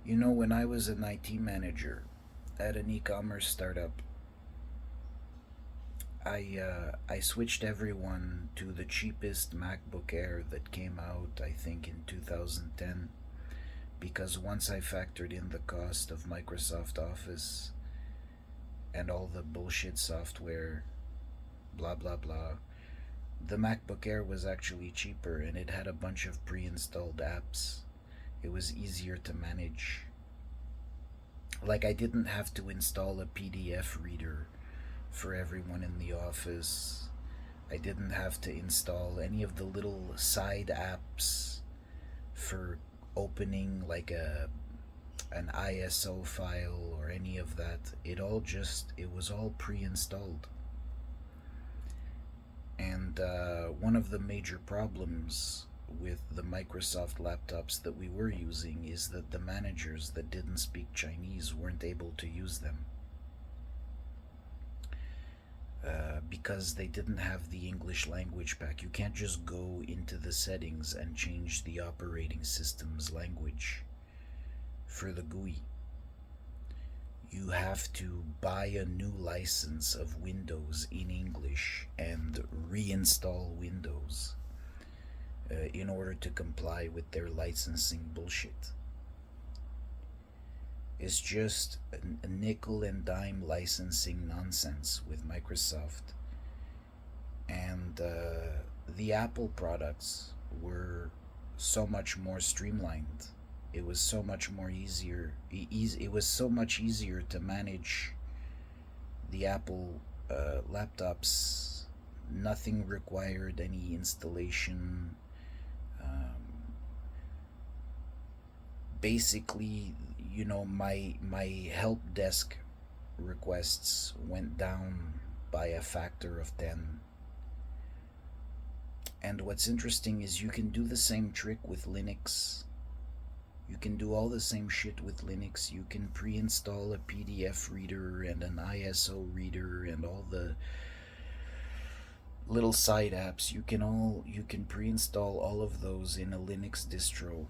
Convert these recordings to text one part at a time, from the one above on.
You know, when I was an IT manager at an e-commerce startup, I switched everyone to the cheapest MacBook Air that came out, I think, in 2010, because once I factored in the cost of Microsoft Office and all the bullshit software, blah blah blah, the MacBook Air was actually cheaper and it had a bunch of pre-installed apps. It was easier to manage. Like, I didn't have to install a PDF reader for everyone in the office. I didn't have to install any of the little side apps for opening like an ISO file or any of that. It was all pre-installed. And one of the major problems with the Microsoft laptops that we were using is that the managers that didn't speak Chinese weren't able to use them because they didn't have the English language pack. You can't just go into the settings and change the operating system's language for the GUI. You have to buy a new license of Windows in English and reinstall Windows in order to comply with their licensing bullshit. It's just a nickel and dime licensing nonsense with Microsoft. And the Apple products were so much more streamlined. It was so much more easier. It was so much easier to manage the Apple laptops. Nothing required any installation. Basically, my help desk requests went down by a factor of 10. And what's interesting is you can do the same trick with Linux. You can do all the same shit with Linux. You can pre-install a PDF reader and an ISO reader and all the little side apps. You can pre-install all of those in a Linux distro,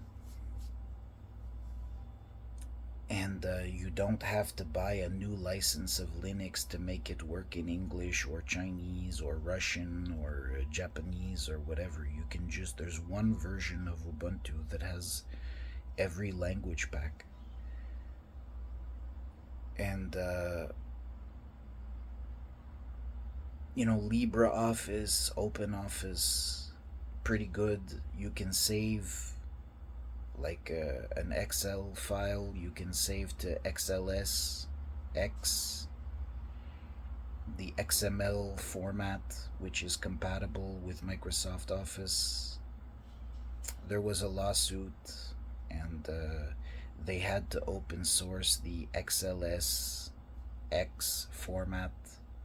and you don't have to buy a new license of Linux to make it work in English or Chinese or Russian or Japanese or whatever. There's one version of Ubuntu that has every language pack. And, LibreOffice, OpenOffice, pretty good. You can save like an Excel file, you can save to XLS, X, the XML format, which is compatible with Microsoft Office. There was a lawsuit, and they had to open source the XLS X format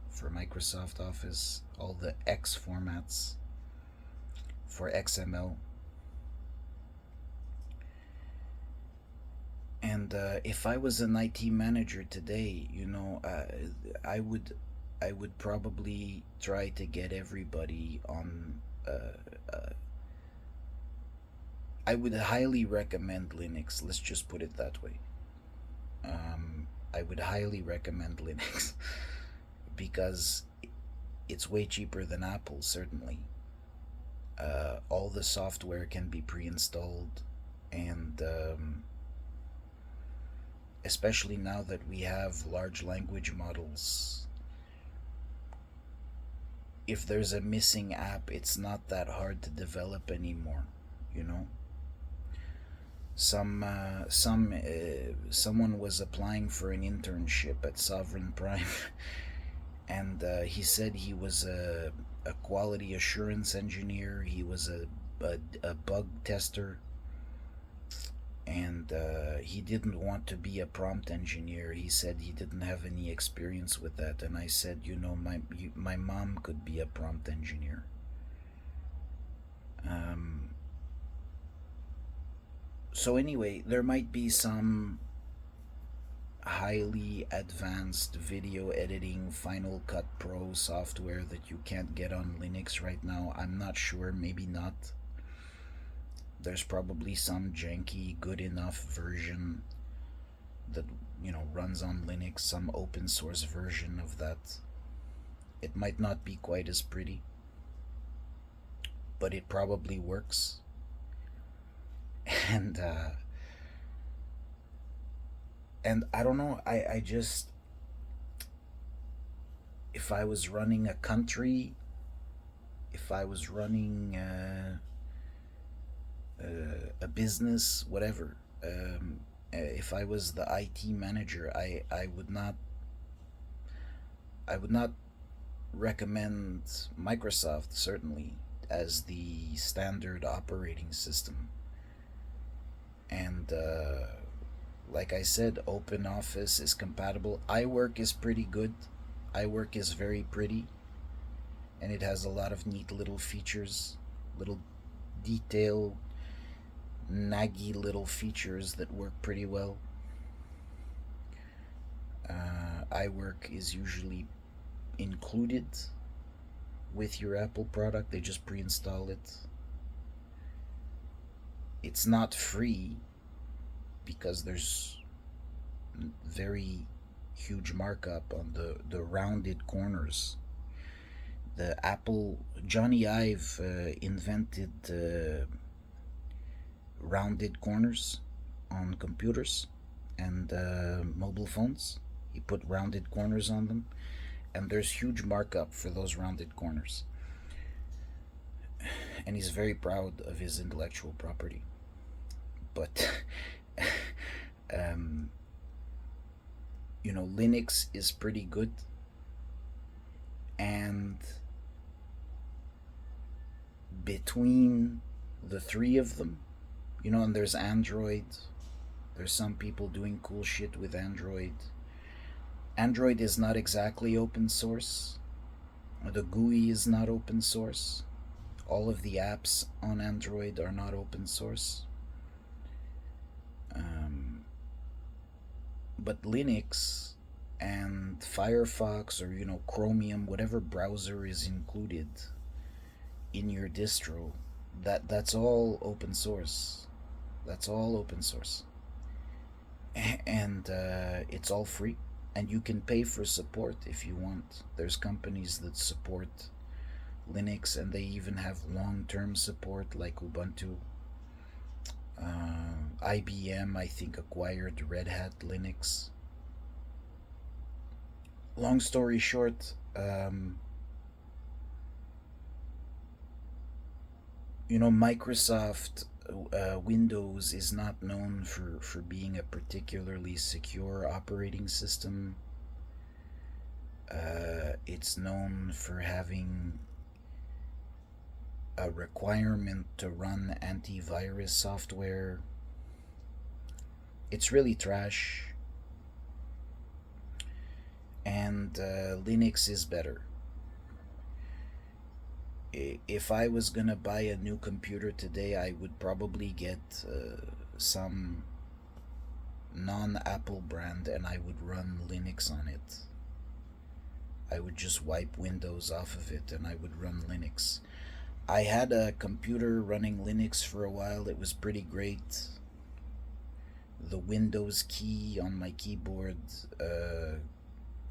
for Microsoft Office, all the X formats for XML. And if I was an IT manager today, I would I would probably try to get everybody on. I would highly recommend Linux. Let's just put it that way. I would highly recommend Linux because it's way cheaper than Apple. Certainly, all the software can be pre-installed, and especially now that we have large language models, if there's a missing app, it's not that hard to develop anymore. You know, someone was applying for an internship at Sovereign Prime, and he said he was a quality assurance engineer. He was a bug tester, and he didn't want to be a prompt engineer. He said he didn't have any experience with that, and I said, my mom could be a prompt engineer. Um, so anyway, there might be some highly advanced video editing Final Cut Pro software that you can't get on Linux right now. I'm not sure, maybe not. There's probably some janky good enough version, that runs on Linux, some open source version of that. It might not be quite as pretty, but it probably works. And I don't know. I just, if I was running a country, if I was running a business, whatever. If I was the IT manager, I would not, I would not recommend Microsoft, certainly, as the standard operating system. And like I said, OpenOffice is compatible. iWork is pretty good. iWork is very pretty, and it has a lot of neat little features, little detail, naggy little features that work pretty well. iWork is usually included with your Apple product. They just pre-install it. It's not free because there's very huge markup on the rounded corners. The Apple Johnny Ive invented rounded corners on computers and mobile phones. He put rounded corners on them, and there's huge markup for those rounded corners. And he's very proud of his intellectual property. But Linux is pretty good, and between the three of them, and there's Android. There's some people doing cool shit with Android. Android is not exactly open source. The GUI is not open source. All of the apps on Android are not open source. But Linux and Firefox, or Chromium, whatever browser is included in your distro, that's all open source. That's all open source. And it's all free, and you can pay for support if you want. There's companies that support Linux, and they even have long-term support, like Ubuntu. IBM, I think, acquired Red Hat Linux. Long story short, Microsoft Windows is not known for being a particularly secure operating system. It's known for having a requirement to run antivirus software. It's really trash. And Linux is better. If I was gonna buy a new computer today, I would probably get some non-Apple brand, and I would run Linux on it. I would just wipe Windows off of it and I would run Linux. I had a computer running Linux for a while. It was pretty great. The Windows key on my keyboard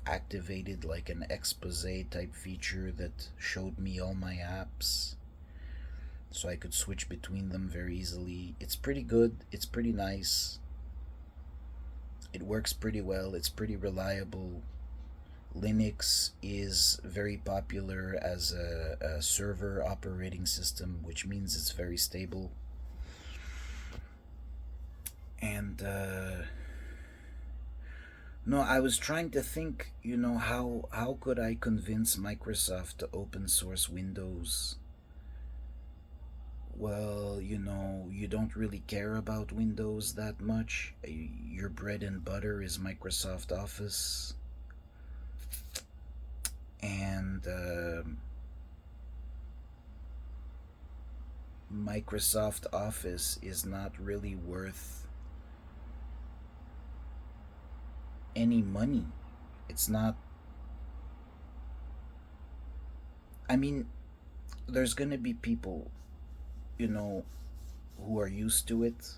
activated like an expose type feature that showed me all my apps, so I could switch between them very easily. It's pretty good. It's pretty nice. It works pretty well. It's pretty reliable. Linux is very popular as a server operating system, which means it's very stable. And no, I was trying to think, how could I convince Microsoft to open source Windows? Well, you don't really care about Windows that much. Your bread and butter is Microsoft Office. And Microsoft Office is not really worth any money. It's not. I mean, there's gonna be people, who are used to it.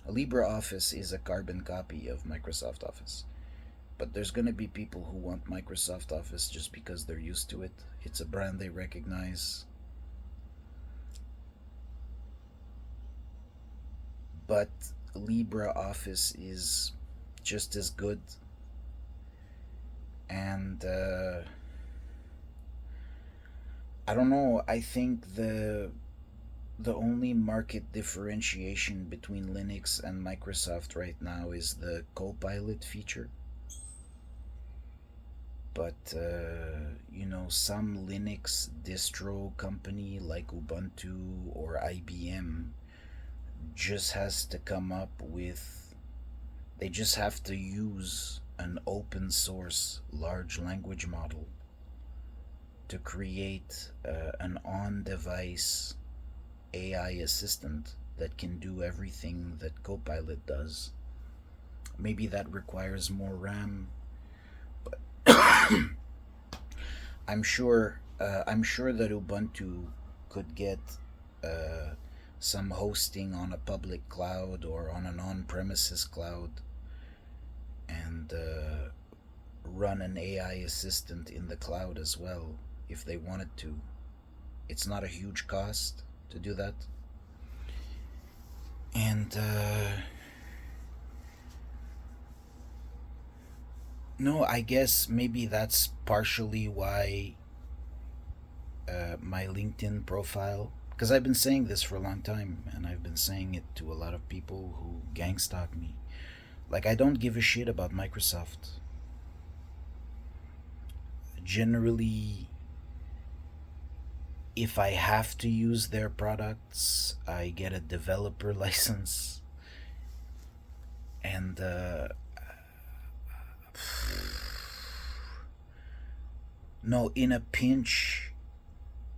LibreOffice is a carbon copy of Microsoft Office. But there's going to be people who want Microsoft Office just because they're used to it. It's a brand they recognize. But LibreOffice is just as good. And I don't know. I think the only market differentiation between Linux and Microsoft right now is the Copilot feature. But some Linux distro company like Ubuntu or IBM just has to come up with, they just have to use an open source large language model to create an on device AI assistant that can do everything that Copilot does. Maybe that requires more RAM, but I'm sure that Ubuntu could get some hosting on a public cloud or on an on-premises cloud and run an AI assistant in the cloud as well if they wanted to. It's not a huge cost to do that. And no, I guess maybe that's partially why my LinkedIn profile, because I've been saying this for a long time and I've been saying it to a lot of people who gangstalk me. Like, I don't give a shit about Microsoft. Generally, if I have to use their products, I get a developer license. And no, in a pinch,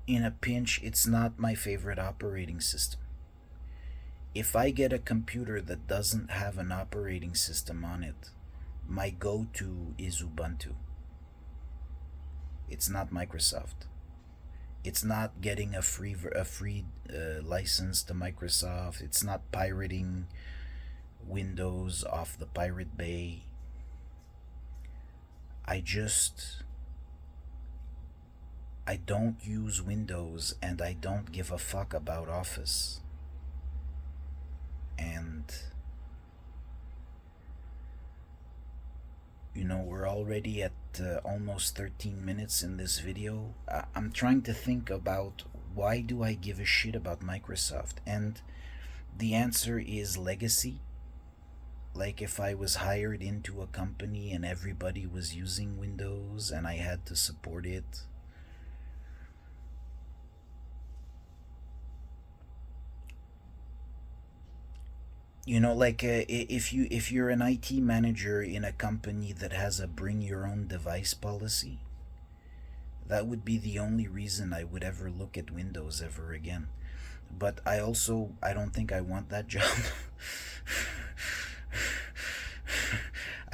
it's not my favorite operating system. If I get a computer that doesn't have an operating system on it, my go-to is Ubuntu. It's not Microsoft. It's not getting a free license to Microsoft. It's not pirating Windows off the Pirate Bay. I just I don't use Windows and I don't give a fuck about Office. And we're already at almost 13 minutes in this video. I'm trying to think about why do I give a shit about Microsoft? And the answer is legacy. Like, if I was hired into a company and everybody was using Windows and I had to support it, like if you're an IT manager in a company that has a bring your own device policy, that would be the only reason I would ever look at Windows ever again. But I don't think I want that job.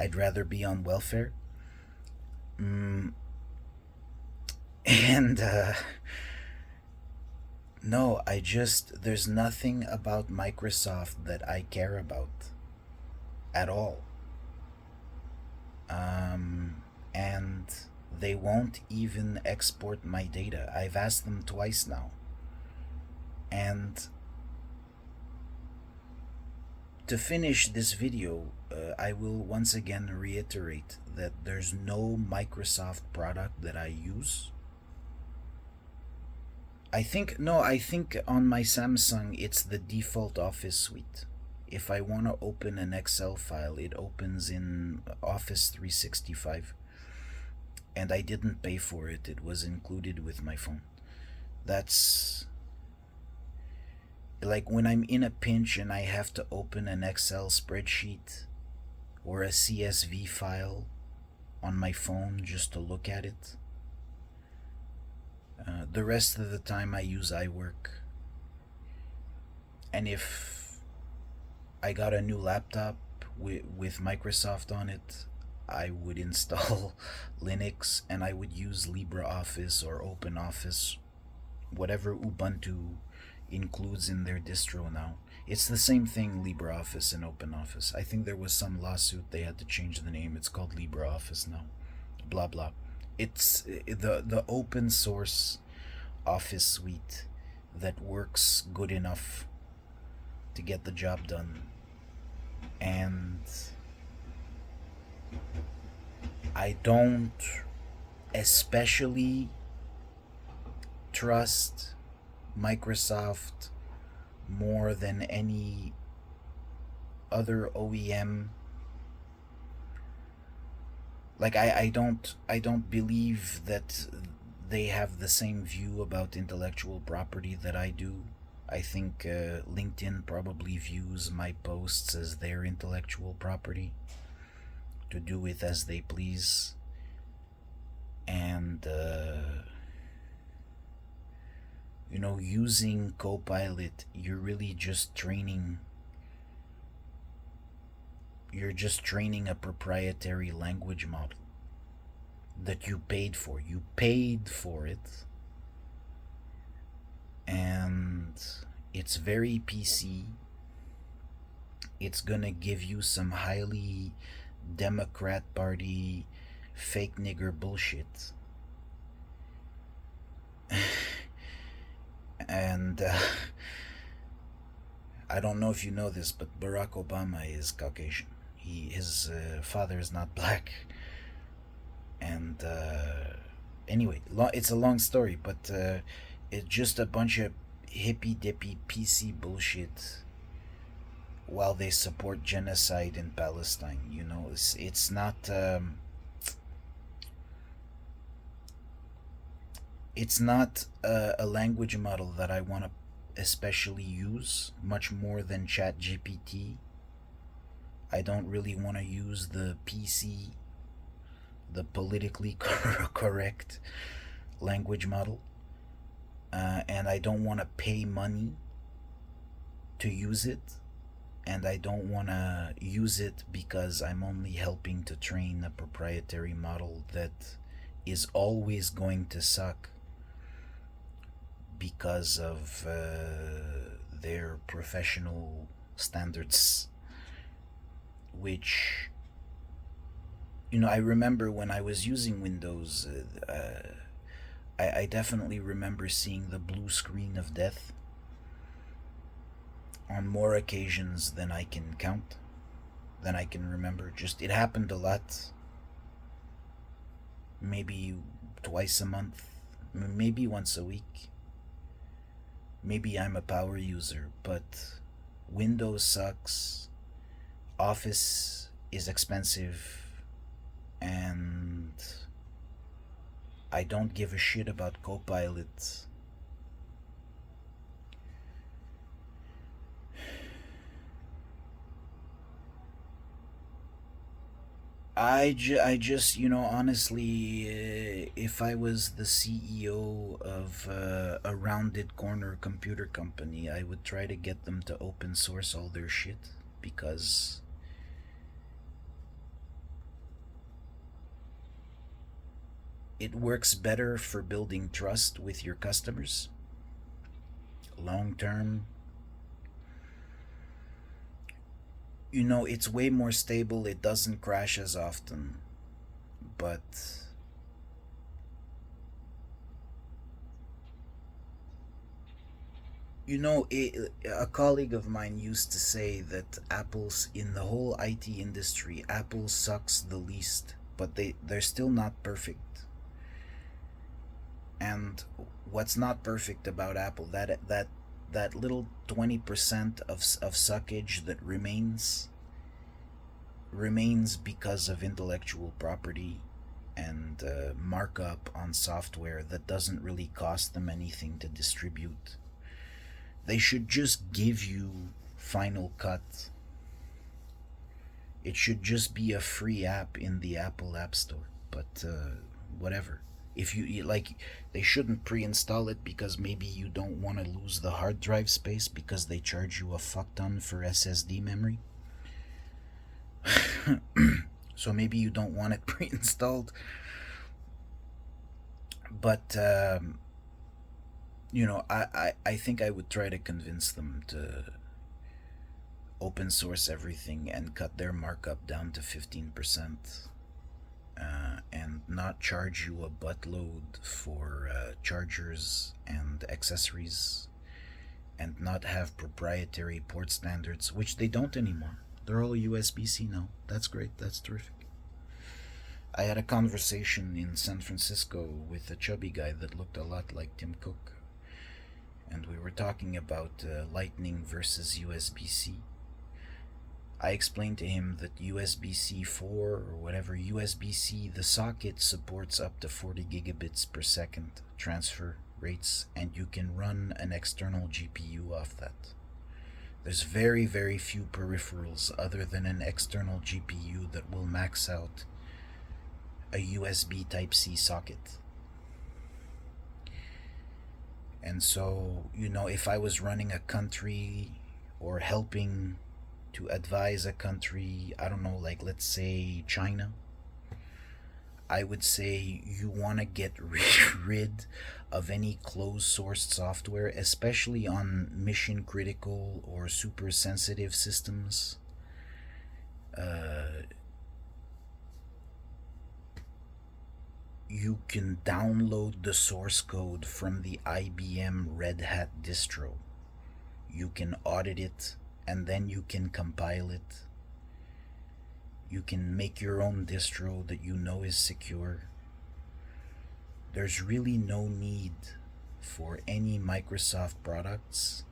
I'd rather be on welfare. And no, there's nothing about Microsoft that I care about at all. And they won't even export my data. I've asked them twice now. And to finish this video, I will once again reiterate that there's no Microsoft product that I use. I think on my Samsung it's the default Office suite. If I want to open an Excel file, it opens in Office 365. And I didn't pay for it, it was included with my phone. That's like when I'm in a pinch and I have to open an Excel spreadsheet or a CSV file on my phone just to look at it. The rest of the time I use iWork. And if I got a new laptop with Microsoft on it, I would install Linux and I would use LibreOffice or OpenOffice, whatever Ubuntu includes in their distro now. It's the same thing, LibreOffice and OpenOffice. I think there was some lawsuit, they had to change the name. It's called LibreOffice now. Blah blah. It's the open source Office suite that works good enough to get the job done. And I don't especially trust Microsoft more than any other OEM. Like I don't believe that they have the same view about intellectual property that I do. I think LinkedIn probably views my posts as their intellectual property to do with as they please. And using Copilot, you're just training a proprietary language model that you paid for. You paid for it, and it's very PC. It's gonna give you some highly Democrat Party fake nigger bullshit. And I don't know if you know this, but Barack Obama is Caucasian. His father is not black. And anyway, it's a long story, but it's just a bunch of hippy dippy PC bullshit while they support genocide in Palestine. It's not. It's not a language model that I want to especially use much more than ChatGPT. I don't really want to use the PC, the politically correct language model, and I don't want to pay money to use it, and I don't want to use it because I'm only helping to train a proprietary model that is always going to suck because of their professional standards, which I remember when I was using Windows, I definitely remember seeing the blue screen of death on more occasions than I can count, than I can remember. Just it happened a lot, maybe twice a month, maybe once a week. Maybe I'm a power user, but Windows sucks, Office is expensive, and I don't give a shit about Copilot. I just, honestly, if I was the CEO of a rounded corner computer company, I would try to get them to open source all their shit because it works better for building trust with your customers long term. It's way more stable, it doesn't crash as often, but a colleague of mine used to say that Apple's in the whole IT industry, Apple sucks the least, but they're still not perfect. And what's not perfect about Apple, that little 20% of suckage that remains because of intellectual property and markup on software that doesn't really cost them anything to distribute. They should just give you Final Cut. It should just be a free app in the Apple App Store. But whatever. If you like, they shouldn't pre-install it because maybe you don't want to lose the hard drive space because they charge you a fuck ton for SSD memory. So maybe you don't want it pre-installed. But I think I would try to convince them open source everything and cut their markup down to 15%, and not charge you a buttload for chargers and accessories, and not have proprietary port standards, which they don't anymore. They're all USB-C now. That's great. That's terrific. I had a conversation in San Francisco with a chubby guy that looked a lot like Tim Cook, and we were talking about Lightning versus USB-C. I explained to him that USB-C 4 or whatever, USB-C, the socket supports up to 40 gigabits per second transfer rates, and you can run an external GPU off that. There's very, very few peripherals other than an external GPU that will max out a USB Type-C socket. And so, if I was running a country or helping to advise a country, I don't know, like let's say China, I would say you want to get rid of any closed sourced software, especially on mission critical or super sensitive systems. You can download the source code from the IBM Red Hat distro. You can audit it, and then you can compile it. You can make your own distro that you know is secure. There's really no need for any Microsoft products.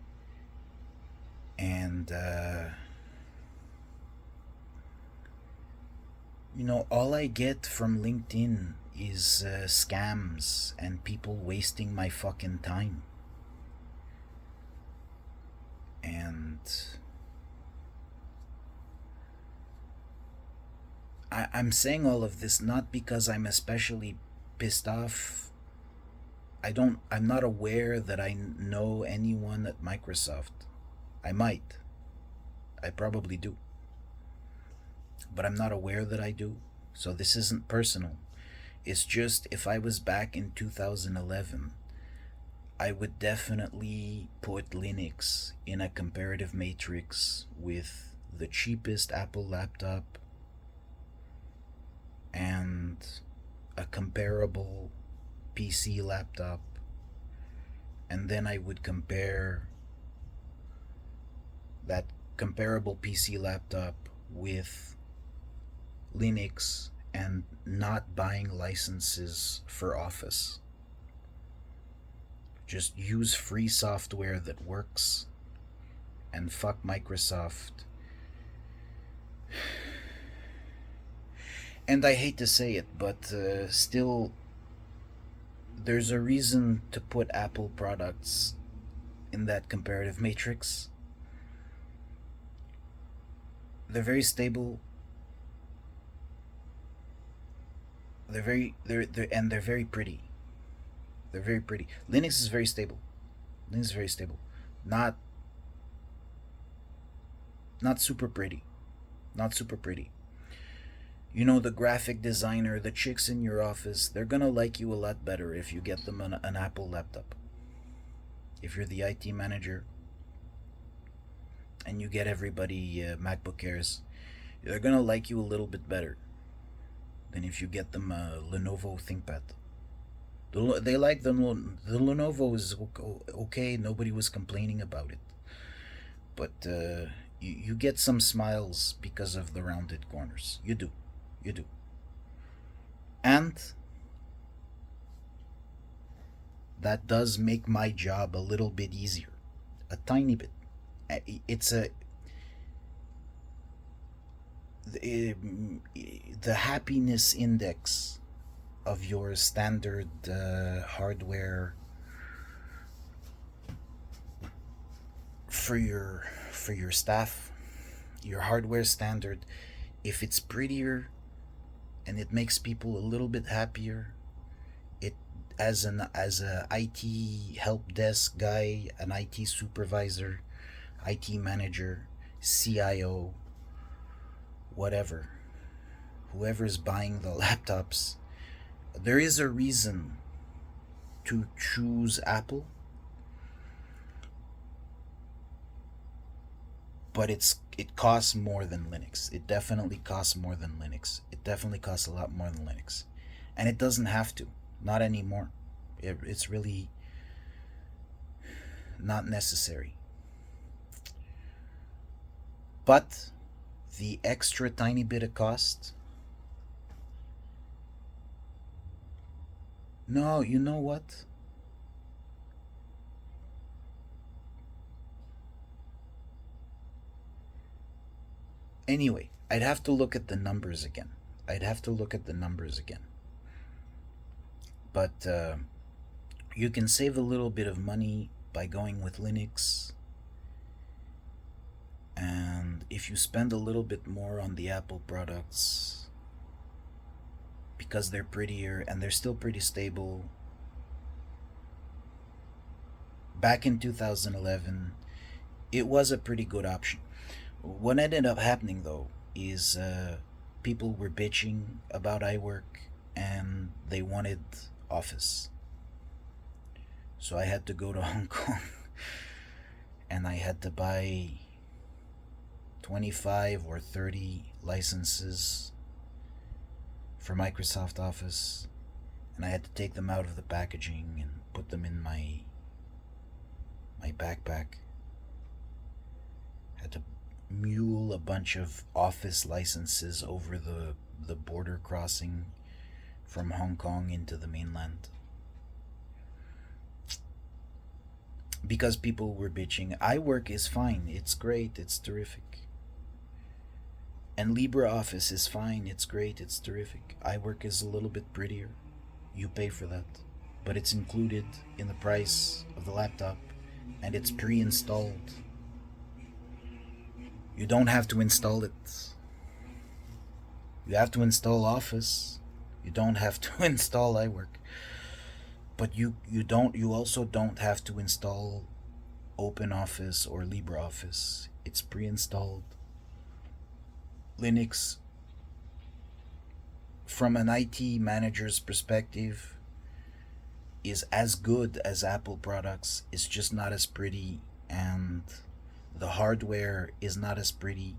And, all I get from LinkedIn is scams and people wasting my fucking time. And I'm saying all of this not because I'm especially pissed off. I'm not aware that I know anyone at Microsoft. I might. I probably do. But I'm not aware that I do. So this isn't personal. It's just, if I was back in 2011, I would definitely put Linux in a comparative matrix with the cheapest Apple laptop and a comparable PC laptop, and then I would compare that comparable PC laptop with Linux and not buying licenses for Office. Just use free software that works and fuck Microsoft. And I hate to say it, but still, there's a reason to put Apple products in that comparative matrix. They're very stable. They're very pretty. They're very pretty. Linux is very stable. Not super pretty. Not super pretty. The graphic designer, the chicks in your office, they're gonna like you a lot better if you get them an Apple laptop. If you're the IT manager and you get everybody MacBook Airs, they're gonna like you a little bit better than if you get them a Lenovo ThinkPad. They like the Lenovo is okay. Nobody was complaining about it, but you get some smiles because of the rounded corners. You do, and that does make my job a little bit easier, a tiny bit. It's the happiness index of your standard hardware for your staff, your hardware standard, if it's prettier and it makes people a little bit happier, it as a IT help desk guy, an IT supervisor, IT manager, CIO, whatever, whoever's buying the laptops, there is a reason to choose Apple. but it costs more than Linux. It definitely costs more than Linux. It definitely costs a lot more than Linux, and it doesn't have to. Not anymore. It's really not necessary. But the extra tiny bit of cost. No, you know what? Anyway, I'd have to look at the numbers again. I'd have to look at the numbers again. But you can save a little bit of money by going with Linux. And if you spend a little bit more on the Apple products, because they're prettier and they're still pretty stable, back in 2011, it was a pretty good option. What ended up happening though is people were bitching about iWork and they wanted Office. So I had to go to Hong Kong and I had to buy 25 or 30 licenses for Microsoft Office, and I had to take them out of the packaging and put them in my backpack. Had to mule a bunch of Office licenses over the border crossing from Hong Kong into the mainland. Because people were bitching. iWork is fine, it's great, it's terrific. And LibreOffice is fine, it's great, it's terrific. iWork is a little bit prettier. You pay for that. But it's included in the price of the laptop and it's pre installed. You don't have to install it. You have to install Office. You don't have to install iWork. But you also don't have to install OpenOffice or LibreOffice. It's pre-installed. Linux, from an IT manager's perspective, is as good as Apple products. It's just not as pretty, and the hardware is not as pretty.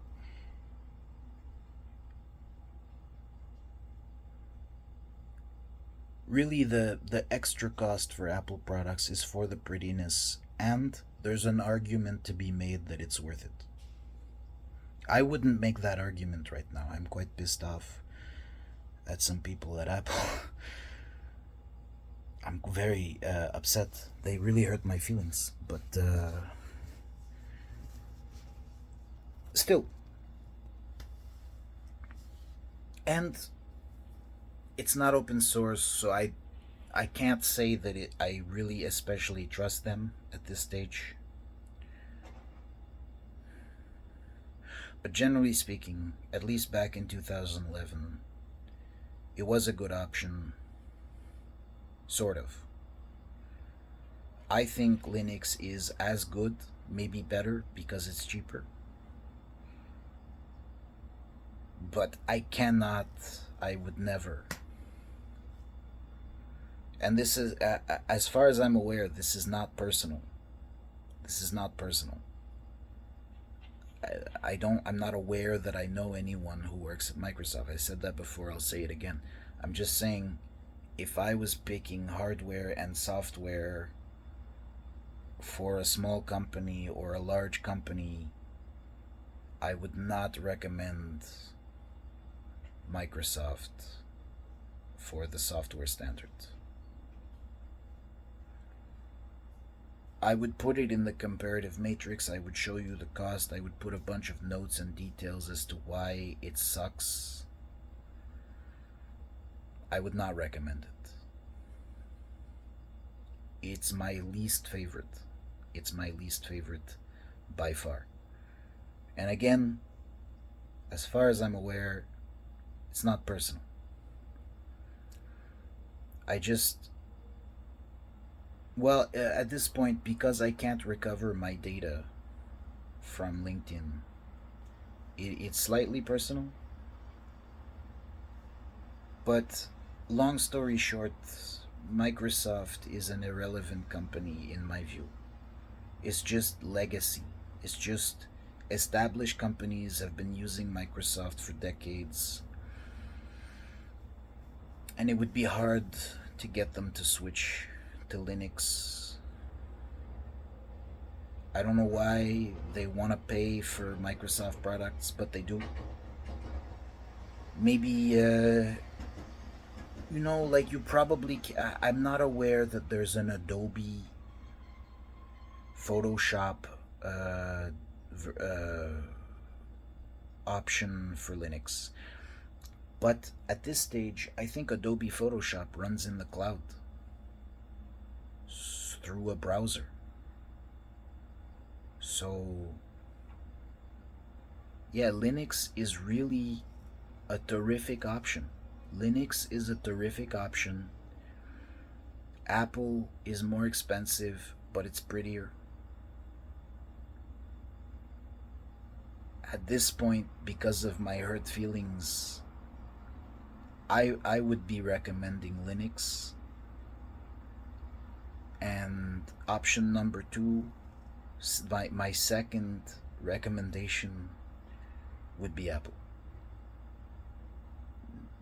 Really, the extra cost for Apple products is for the prettiness, and there's an argument to be made that it's worth it. I wouldn't make that argument right now. I'm quite pissed off at some people at Apple. I'm very upset. They really hurt my feelings. But still. And it's not open source, so I can't say that I really especially trust them at this stage. But generally speaking, at least back in 2011, it was a good option. Sort of. I think Linux is as good, maybe better, because it's cheaper. But I would never. And this is, as far as I'm aware, this is not personal. This is not personal. I'm not aware that I know anyone who works at Microsoft. I said that before, I'll say it again. I'm just saying, if I was picking hardware and software for a small company or a large company, I would not recommend Microsoft for the software standard. I would put it in the comparative matrix. I would show you the cost. I would put a bunch of notes and details as to why it sucks. I would not recommend it. It's my least favorite. It's my least favorite by far. And again, as far as I'm aware, it's not personal. At this point, because I can't recover my data from LinkedIn, it's slightly personal. But long story short, Microsoft is an irrelevant company in my view. It's just legacy. It's just Established companies have been using Microsoft for decades, and it would be hard to get them to switch to Linux. I don't know why they want to pay for Microsoft products, but they do. Maybe, like you probably. I'm not aware that there's an Adobe Photoshop uh, option for Linux. But at this stage, I think Adobe Photoshop runs in the cloud through a browser. So, yeah, Linux is really a terrific option. Linux is a terrific option. Apple is more expensive, but it's prettier. At this point, because of my hurt feelings, I would be recommending Linux. And option number two, my second recommendation would be Apple.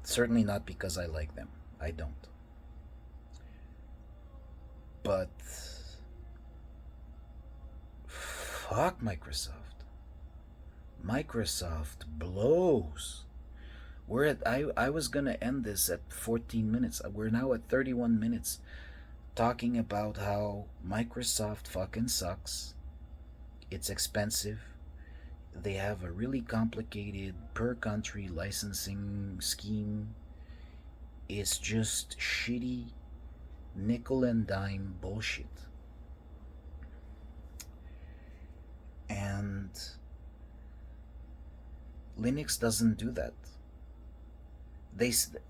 Certainly not because I like them. I don't. But fuck Microsoft. Microsoft blows. I was gonna end this at 14 minutes. We're now at 31 minutes talking about how Microsoft fucking sucks. It's expensive. They have a really complicated per country licensing scheme. It's just shitty nickel and dime bullshit. And Linux doesn't do that.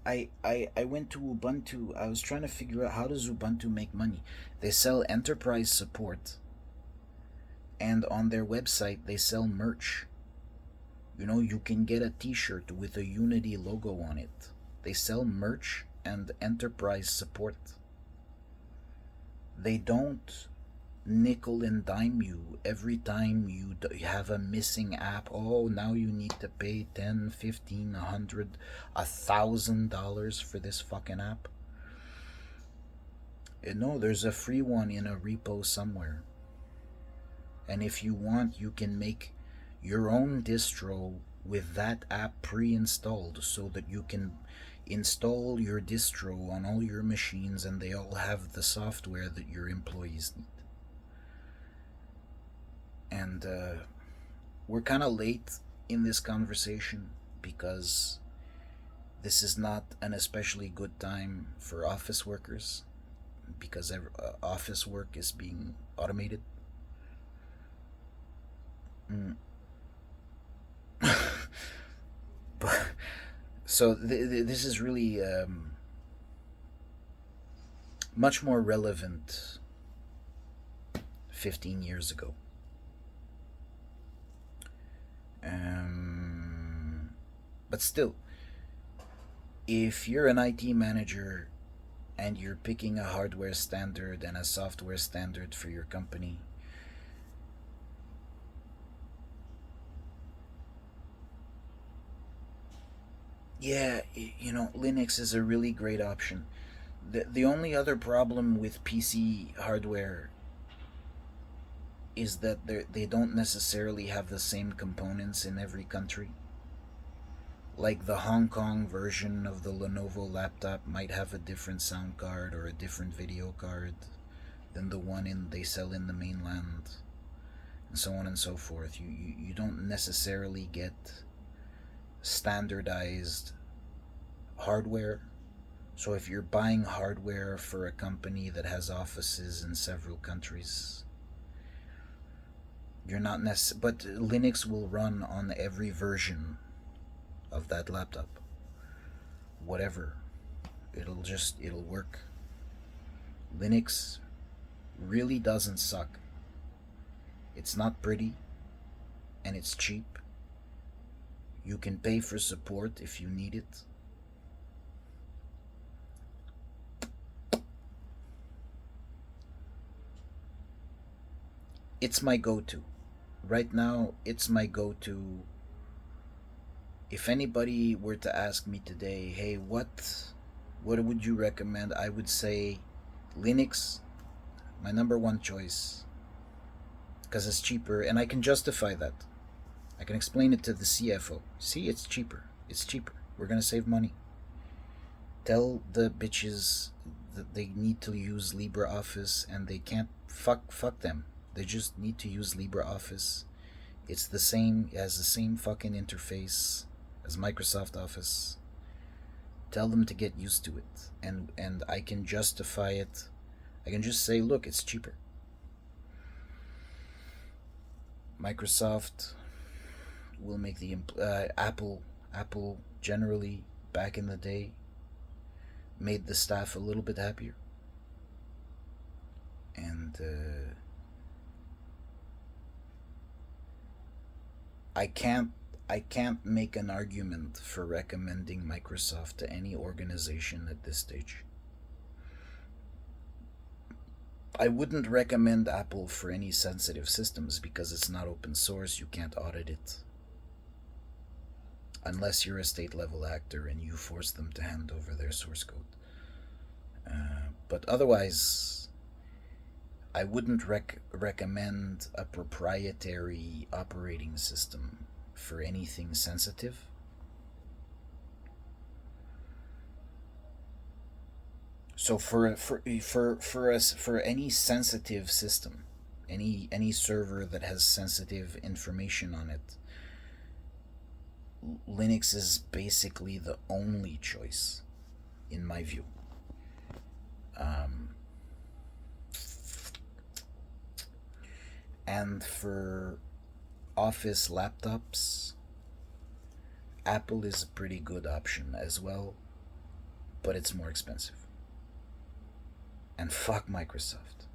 I went to Ubuntu. I was trying to figure out how does Ubuntu make money. They sell enterprise support, and on their website they sell merch. You can get a t-shirt with a Unity logo on it. They sell merch and enterprise support. They don't nickel and dime you every time you have a missing app. Oh, now you need to pay 10, 15, 100, $1,000 for this fucking app. No, there's a free one in a repo somewhere. And if you want, you can make your own distro with that app pre-installed so that you can install your distro on all your machines and they all have the software that your employees need. And we're kind of late in this conversation because this is not an especially good time for office workers because office work is being automated. But so this is really much more relevant 15 years ago. But still, if you're an IT manager and you're picking a hardware standard and a software standard for your company, yeah, Linux is a really great option. The only other problem with PC hardware is that they don't necessarily have the same components in every country. Like the Hong Kong version of the Lenovo laptop might have a different sound card or a different video card than the one they sell in the mainland, and so on and so forth. You don't necessarily get standardized hardware. So if you're buying hardware for a company that has offices in several countries, you're not but Linux will run on every version of that laptop. Whatever. It'll work. Linux really doesn't suck. It's not pretty and it's cheap. You can pay for support if you need it. It's my go-to. right now it's my go-to. If anybody were to ask me today, hey, what would you recommend? I would say Linux, my number one choice, because it's cheaper and I can justify that. I can explain it to the CFO. See, it's cheaper. It's cheaper. We're going to save money. Tell the bitches that they need to use LibreOffice and they can't fuck them. They just need to use LibreOffice. It's the same, it has the same fucking interface as Microsoft Office. Tell them to get used to it, and I can justify it. I can just say, look, it's cheaper. Microsoft will make the Apple generally back in the day made the staff a little bit happier, and I can't make an argument for recommending Microsoft to any organization at this stage. I wouldn't recommend Apple for any sensitive systems because it's not open source. You can't audit it. Unless you're a state level actor and you force them to hand over their source code. But otherwise, I wouldn't recommend a proprietary operating system for anything sensitive. So for any sensitive system, any server that has sensitive information on it, Linux is basically the only choice, in my view. And for office laptops, Apple is a pretty good option as well, but it's more expensive. And fuck Microsoft.